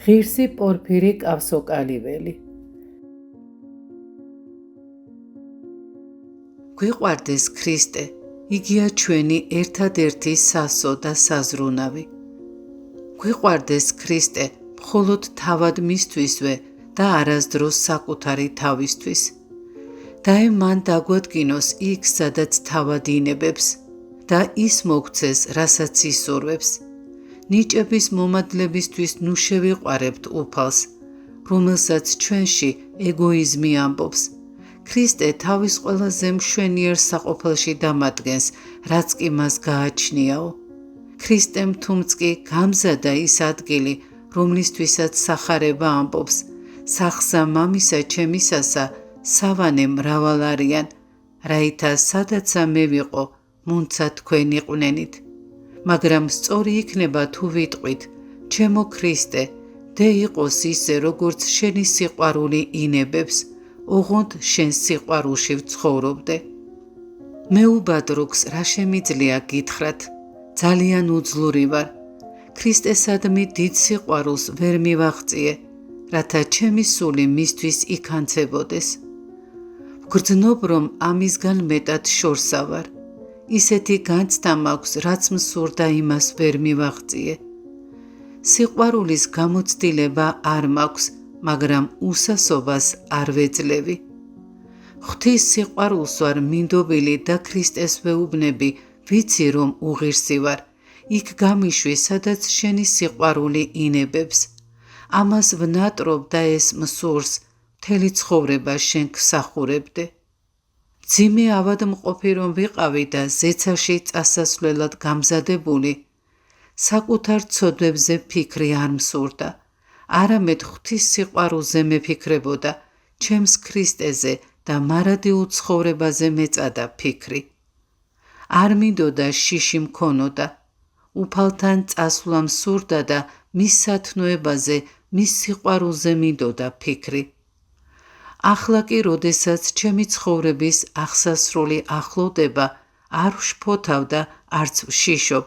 ღირსი პორფირი კავსოკალიველი. გვიყვარდეს ქრისტე, იგია ჩვენი ერთადერთი სასო და საზრუნავი. გვიყვარდეს ქრისტე, მხოლოდ თავად მისთვისვე და არასდროს საკუთარი თავისთვის. დაე მან დაგვადგინოს იქ, სადაც თავად ინებებს და ის მოგცეს, რასაც ისურვებს. ნიჭების მომადლებისთვის ნუ შევიყვარებთ უფალს, რომელსაც ჩვენში ეგოიზმი ამბობს. ქრისტე თავის ყველაზე მშვენიერ საყოფელში დამადგენს, რაც კი მას გააჩნიაო. ქრისტემ თუმცკი გამზადა ის ადგილი, რომლისთვისაც სახარება ამბობს, სახსა მამისა ჩემისასა, სავანე მრავალ არიან, რაითა სადაცა მე ვიყო, მუნცა თქვენ იყვნენით. მაგრამ სწორი იქნება თუ ვიტყვით, ჩემო ქრისტე, დე იყოს ისე, როგორც შენი სიყვარული ინებებს, ოღონდ შენ სიყვარულში ვცხოვრობდე. მეუბადრუქს რა შემიძლია გითხრათ, ძალიან უძლური ვარ. ქრისტესადმი დიდ სიყვარულს ვერ მივაღწიე, რათა ჩემი სული მისთვის იქანცებოდეს. ვგრძნობ, რომ ამისგან მეტად შორსა ვარ. ისეთი განცდა მაქვს, რაც მსურდა იმას ვერ მივაღწიე. სიყვარულის გამოცდილება არ მაქვს, მაგრამ უსასობას არ ვეძლევი. ღვთის სიყვარულს ვარ მინდობილი და ქრისტეს ვეუბნები, ვიცი რომ უღირსი ვარ, იქ გამიშვი, სადაც შენი სიყვარული ინებებს. ამას ვნატრობ და ეს მსურს, მთელი ცხოვრება შენ გსახურებდე. ძიმე ავადმყოფი რომ ვიყავი და ზეცაში წასასვლელად გამზადებული, საკუთარ ცოდვებზე ფიქრი არ მსურდა, არამედ ღვთის სიყვარულზე მეფიქრებოდა, ჩემს ქრისტეზე და მარადიულ ცხოვრებაზე მეწადა ფიქრი. არ მინდოდა შიში მქონოდა, უფალთან წასვლა მსურდა და მის სათნოებაზე, მის სიყვარულზე მინდოდა ფიქრი. ახლა კი, როდესაც ჩემი ცხოვრების აღსასრული ახლოვდება, არ ვშფოთავ და არც ვშიშობ.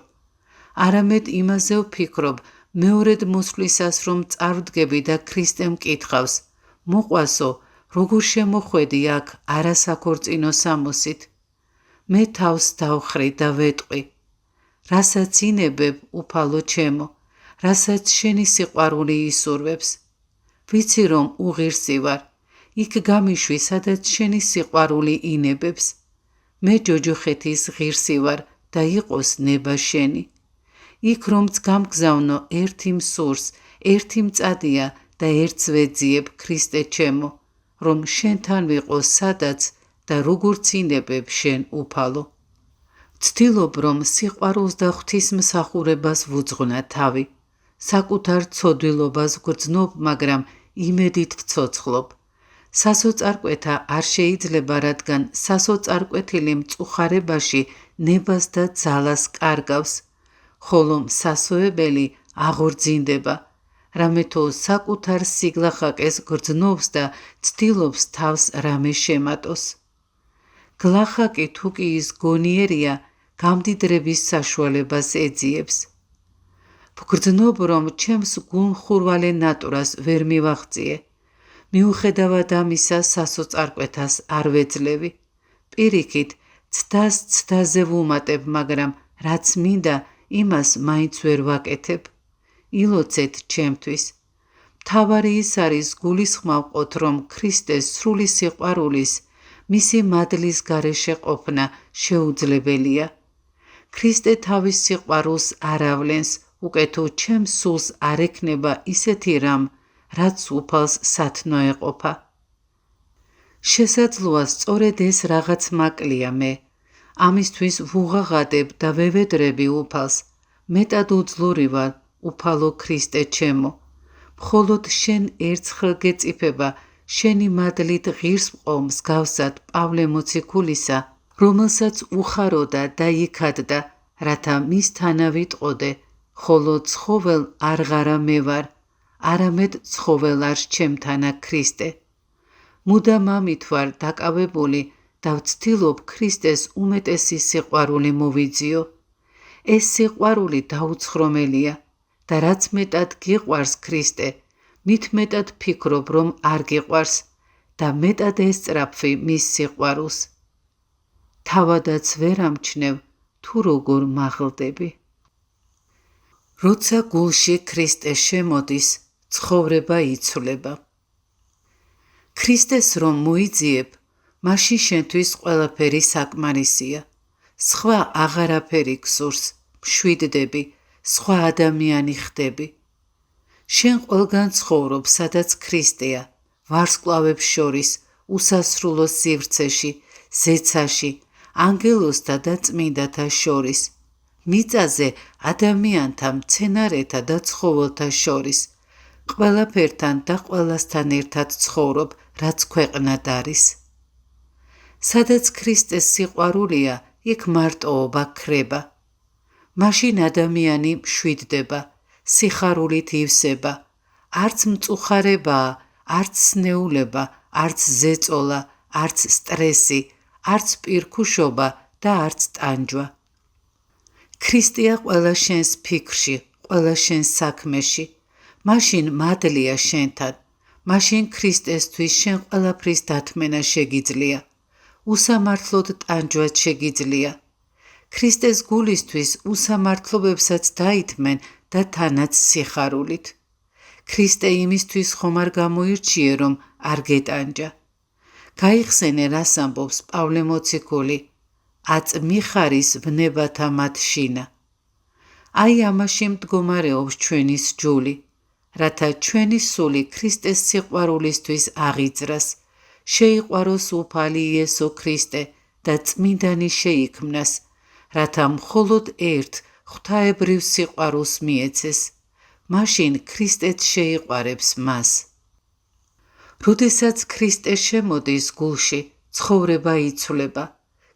არამედ იმაზე ვფიქრობ, მეორედ მოსვლისას რომ წარვდგები და ქრისტემ კითხავს, მოყვასო, როგორ შემოხვედი აქ არასაქორწინო სამოსით? მე თავს დავხრი და ვეტყვი, რასაც ინებებ, უფალო ჩემო, რასაც შენი სიყვარული ისურვებს. ვიცი რომ უღირსი ვარ, იქ გამიშვი, სადაც შენი სიყვარული ინებებს. მე ჯოჯოხეთის ღირსი ვარ და იყოს ნება შენი. იქ რომც გამგზავნო ერთი მსურს, ერთი მწადია და ერთს ვეძიებ, ქრისტე ჩემო, რომ შენთან ვიყო სადაც და როგორც ინებებ შენ უფალო. ვცდილობ, რომ სიყვარულს და ღვთისმსახურებას ვუძღვნა თავი. საკუთარ ცოდვილობას ვგრძნობ, მაგრამ იმედით ვცოცხლობ. სასოწარკვეთა არ შეიძლება, რადგან სასოწარკვეთილი მწუხარებაში ნებას და ძალას კარგავს, ხოლო სასოებელი აღორძინდება, რამეთო საკუთარ სიგლახაკეს გრძნობს და ცდილობს თავს რამე შემატოს. გლახაკი თუ კი ის გონიერია, გამდიდრების საშუალებას ეძიებს. ვგრძნობ, რომ ჩემს გულმხურვალე ნატურას ვერ მივაღწიე. მიუხედავად ამისა, სასოწარკვეთას არ ვეძლევი. პირიქით, ცდას ცდაზე ვუმატებ, მაგრამ რაც მინდა, იმას მაინც ვერ ვაკეთებ. ილოცეთ ჩემთვის. მთავარი ის არის გულისხმავყოთ, რომ ქრისტეს სრული სიყვარულის, მისი მადლის გარეშე ყოფნა შეუძლებელია. ქრისტე თავის სიყვარულს არ ავლენს, უკეთო ჩემს სულს არ ექნება ისეთი რამ, რაც უფალს სათნო ეყოფა. შესაძლოა სწორედ ეს რაღაც მაკლია მე. ამისთვის ვუღაღადებ და ვევედრები უფალს. მეტად უძლური ვარ, უფალო ქრისტე ჩემო. მხოლოდ შენ ერთხელ გეწიფება, შენი მადლით ღირს ვყო მსგავსად პავლე მოციქულისა, რომელსაც უხაროდა და იქადდა, რათა მისთანა ვიტყოდე, ხოლო ცხოველ არღარა მე ვარ, არამედ ცხოველ არ ჩემთანა ქრისტე. მუდამ ამით ვარ დაკავებული და ვცდილობ ქრისტეს უმეტესი სიყვარული მოვიძიო. ეს სიყვარული დაუცხრომელია და რაც მეტად გიყვარს ქრისტე, მით მეტად ფიქრობ, რომ არ გიყვარს და მეტად ესწრაფვი მის სიყვარულს. თავადაც ვერ ამჩნევ, თუ როგორ მაღლდები. როცა გულში ქრისტე შემოდის, ცხოვრება იცვლება. ქრისტეს რომ მოიძიებ, მაშინ შენთვის ყველაფერი საკმარისია. სხვა აღარაფერი გსურს, მშვიდდები, სხვა ადამიანი ხდები. შენ ყველგან ცხოვრობ, სადაც ქრისტეა, ვარსკვლავებს შორის, უსასრულო სივრცეში, ზეცაში, ანგელოსთა და წმინდათა შორის, მიწაზე ადამიანთა, მცენარეთა და ცხოველთა შორის, ყველაფერთან და ყველასთან ერთად ცხოვრობ, რაც ქვეყნად არის. სადაც ქრისტეს სიყვარულია, იქ მარტოობა ქრება. მაშინ ადამიანი მშვიდდება, სიხარულით ივსება, არც მწუხარებაა, არც სნეულება, არც ზეწოლა, არც სტრესი, არც პირქუშობა და არც ტანჯვა. ქრისტეა ყველა შენს ფიქრში, ყველა შენს საქმეში, მაშინ მადლია შენთან, მაშინ ქრისტესთვის შენ ყველაფრის დათმენა შეგიძლია, უსამართლოდ ტანჯვაც შეგიძლია. ქრისტეს გულისთვის უსამართლობებსაც დაითმენ და თანაც სიხარულით. ქრისტე იმისთვის ხომ არ გამოირჩიე, რომ არ გეტანჯა. გაიხსენე, რას ამბობს პავლე მოციქული, აწმიხარის ვნებათა მათ შინა. აი ამაში მდგომარეობს ჩვენი სჯული, რათა ჩვენი სული ქრისტეს სიყვარულისთვის აღიძრას, შეიყვაროს უფალი იესო ქრისტე და წმინდანი შეიქმნას, რათა მხოლოდ ერთ ღვთაებრივ სიყვარულს მიეცეს, მაშინ ქრისტეც შეიყვარებს მას. როდესაც ქრისტე შემოდის გულში, ცხოვრება იცვლება.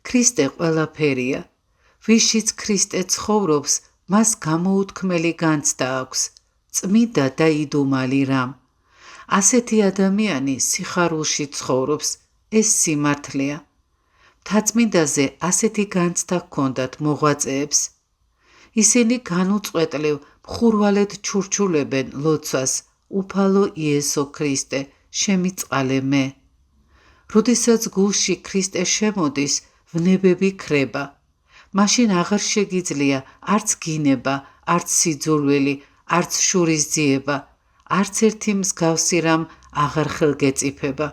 ქრისტე ყველაფერია. ვისშიც ქრისტე ცხოვრობს, მას გამოუთქმელი განცდა აქვს, წმინდა და იდუმალი რამ. ასეთი ადამიანი სიხარულში ცხოვრობს, ეს სიმართლეა. მთაწმინდაზე ასეთი განცდა ჰქონდათ მოღვაწეებს. ისინი განუწყვეტლივ მხურვალედ ჩურჩულებენ ლოცვას, უფალო იესო ქრისტე, შემიწყალე მე. როდესაც გულში ქრისტე შემოდის, ვნებები ქრება. მაშინ აღარ შეგიძლია არც გინება, არც სიძულვილი, არც შურისძიება, არც ერთი მსგავსი რამ აღარ ხელგეწიფება.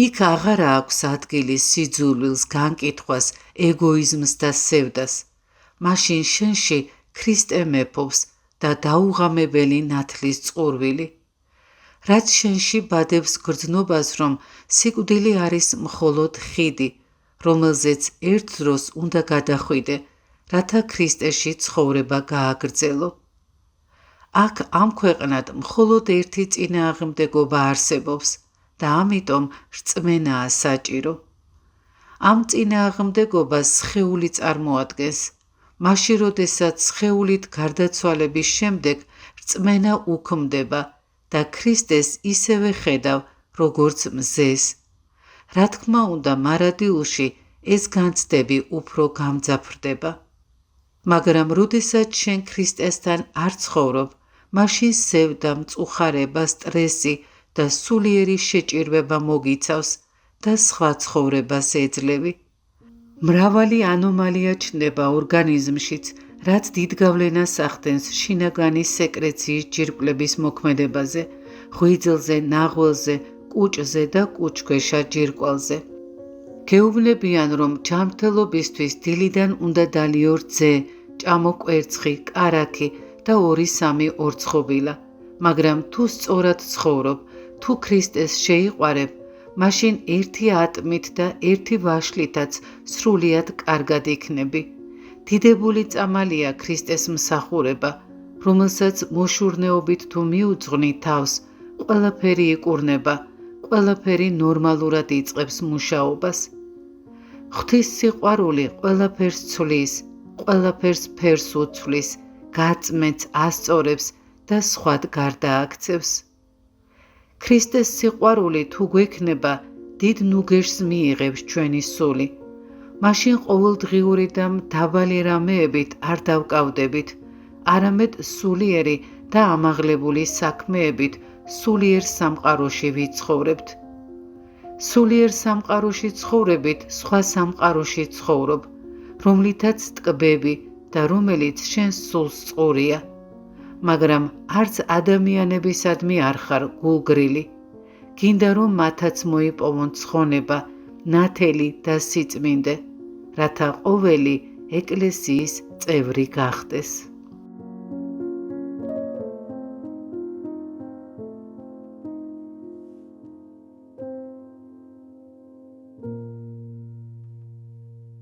იქ აღარ აქვს ადგილი სიძულვილს, განკითხვას, ეგოიზმს და სევდას. მაშინ შენში ქრისტე მეფობს და დაუღამებელი ნათლის წყურვილი. რაც შენში ბადებს გრძნობას, რომ სიკვდილი არის მხოლოდ ხიდი, რომელზეც ერთ დროს უნდა გადახვიდე, რათა ქრისტეში ცხოვრება გააგრძელო. აქ ამ ქვეყნად მხოლოდ ერთი წინააღმდეგობა არსებობს და ამიტომ რწმენაა საჭირო. ამ წინააღმდეგობას სხეული წარმოადგენს, მაშინ როდესაც სხეულით გარდაცვალების შემდეგ რწმენა უქმდება და ქრისტეს ისევე ხედავ, როგორც მზეს. რა თქმა უნდა, მარადილში ეს განცდები უფრო გამძაფრდება. მაგრამ როდესაც შენ ქრისტესთან არ ცხოვრობ, მაშინ სევდა, მწუხარება, სტრესი და სულიერი შეჭირვება მოგიცავს და სხვა ცხოვრებას ეძლევი. მრავალი ანომალია ჩნდება ორგანიზმშიც, რაც დიდ გავლენას ახდენს შინაგანი სეკრეციის ჯირკვლების მოქმედებაზე, ღვიძლზე, ნაღველზე, კუჭზე და კუჭქვეშა ჯირკვალზე. გეუბნებიან, რომ ჯანმრთელობისთვის დილიდან უნდა დალიო რძე, ჭამო კვერცხი, კარაქი და 2-3 ორცხობილა, მაგრამ თუ სწორად ცხოვრობ, თუ ქრისტეს შეიყვარებ, მაშინ ერთი ატმით და ერთი ვაშლითაც სრულიად კარგად იქნები. დიდებული წამალია ქრისტეს მსახურება, რომელსაც მოშურნეობით თუ მიუძღვნი თავს, ყველაფერი იკურნება, ყველაფერი ნორმალურად იწყებს მუშაობას. ღვთის სიყვარული ყველაფერს ცვლის, ყველაფერს ფერს უცვლის, გაწმენს, ასწორებს და სხვად გარდააქცევს. ქრისტეს სიყვარული თუ გვექნება, დიდ ნუგეშს მიიღებს ჩვენი სული. მაშინ ყოველდღიური და მდაბალი რამეებით არ დავკავდებით, არამედ სულიერი და ამაღლებული საქმეებით სულიერ სამყაროში ვიცხოვრებთ. სულიერ სამყაროში ცხოვრებით სხვა სამყაროში ცხოვრობ, რომლითაც ტკბები და რომელიც შენს სულს წყურია, მაგრამ არც ადამიანებისადმი არ ხარ გულგრილი. გინდა რომ მათაც მოიპოვონ ცხონება, ნათელი და სიწმინდე, რათა ყოველი ეკლესიის წევრი გახდეს.